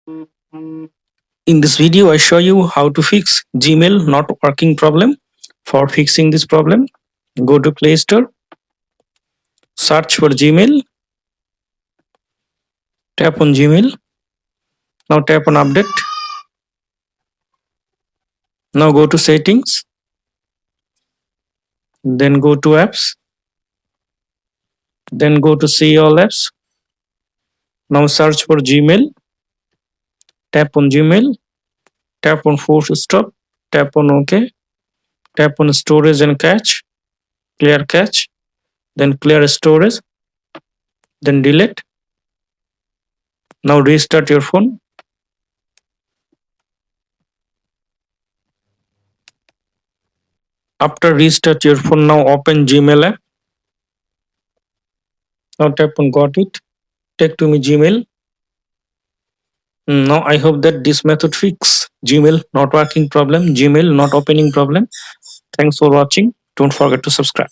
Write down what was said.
In this video, I show you how to fix Gmail not working problem. For fixing this problem, go to Play Store, search for Gmail, tap on Gmail. Now tap on Update. Now go to Settings, then go to Apps, then go to See All Apps. Now search for Gmail, tap on Gmail, tap on Force Stop, tap on OK, tap on Storage and Cache, clear cache, then clear storage, then delete. Now restart your phone. After restart your phone, now open Gmail app. Now tap on got it. Take to me Gmail. Now I hope that this method fix Gmail not working problem, Gmail not opening problem. Thanks for watching. Don't forget to subscribe.